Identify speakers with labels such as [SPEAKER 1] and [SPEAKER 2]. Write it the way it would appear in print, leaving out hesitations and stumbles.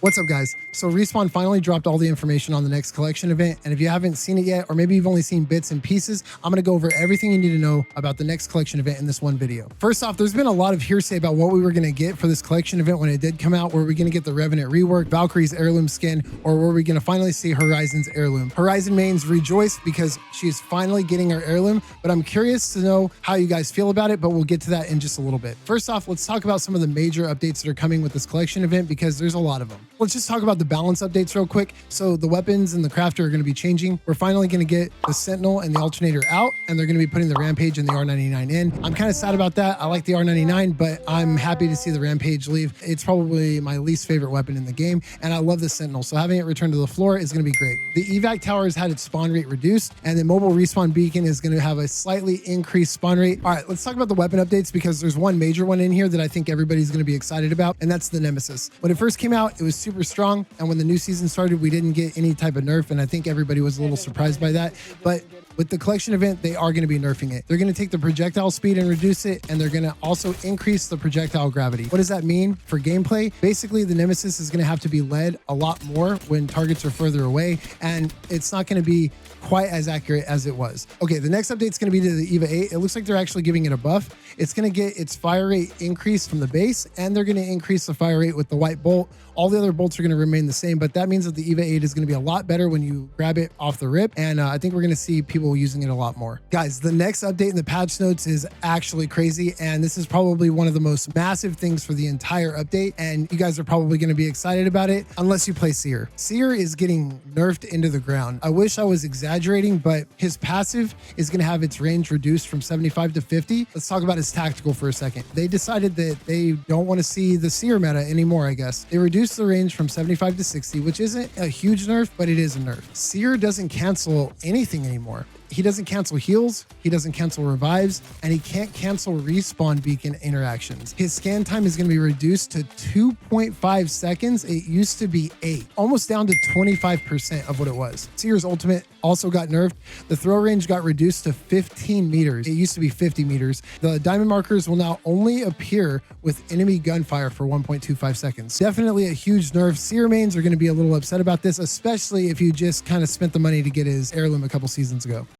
[SPEAKER 1] What's up, guys? So Respawn finally dropped all the information on the next collection event, and if you haven't seen it yet, or maybe you've only seen bits and pieces, I'm going to go over everything you need to know about the next collection event in this one video. First off, there's been a lot of hearsay about what we were going to get for this collection event when it did come out. Were we going to get the Revenant rework, Valkyrie's heirloom skin, or were we going to finally see Horizon's heirloom? Horizon mains rejoice because she's finally getting her heirloom, but I'm curious to know how you guys feel about it, but we'll get to that in just a little bit. First off, let's talk about some of the major updates that are coming with this collection event because there's a lot of them. Let's just talk about the balance updates real quick. So the weapons and the crafter are going to be changing. We're finally going to get the Sentinel and the Alternator out, and they're going to be putting the Rampage and the R99 in. I'm kind of sad about that. I like the R99, but I'm happy to see the Rampage leave. It's probably my least favorite weapon in the game, and I love the Sentinel, so having it return to the floor is going to be great. The evac tower has had its spawn rate reduced, and the mobile respawn beacon is going to have a slightly increased spawn rate. All right, let's talk about the weapon updates because there's one major one in here that I think everybody's going to be excited about, and that's the Nemesis. When it first came out, it was super strong, and when the new season started, we didn't get any type of nerf, and I think everybody was a little surprised by that. But with the collection event, they are going to be nerfing it. They're going to take the projectile speed and reduce it, and they're going to also increase the projectile gravity. What does that mean for gameplay? Basically, the Nemesis is going to have to be led a lot more when targets are further away, and it's not going to be quite as accurate as it was. Okay, the next update is going to be to the EVA 8. It looks like they're actually giving it a buff. It's going to get its fire rate increased from the base, and they're going to increase the fire rate with the white bolt. All the other bolts are going to remain the same, but that means that the EVA 8 is going to be a lot better when you grab it off the rip, and I think we're going to see people using it a lot more. Guys, the next update in the patch notes is actually crazy, and this is probably one of the most massive things for the entire update, and you guys are probably going to be excited about it unless you play Seer. Seer is getting nerfed into the ground. I wish I was exaggerating, but his passive is going to have its range reduced from 75 to 50. Let's talk about his tactical for a second. They decided that they don't want to see the Seer meta anymore, I guess. They reduced the range from 75 to 60, which isn't a huge nerf, but it is a nerf. Seer doesn't cancel anything anymore. He doesn't cancel heals, he doesn't cancel revives, and he can't cancel respawn beacon interactions. His scan time is going to be reduced to 2.5 seconds. It used to be 8, almost down to 25% of what it was. Seer's ultimate also got nerfed. The throw range got reduced to 15 meters. It used to be 50 meters. The diamond markers will now only appear with enemy gunfire for 1.25 seconds. Definitely a huge nerf. Seer mains are going to be a little upset about this, especially if you just kind of spent the money to get his heirloom a couple seasons ago.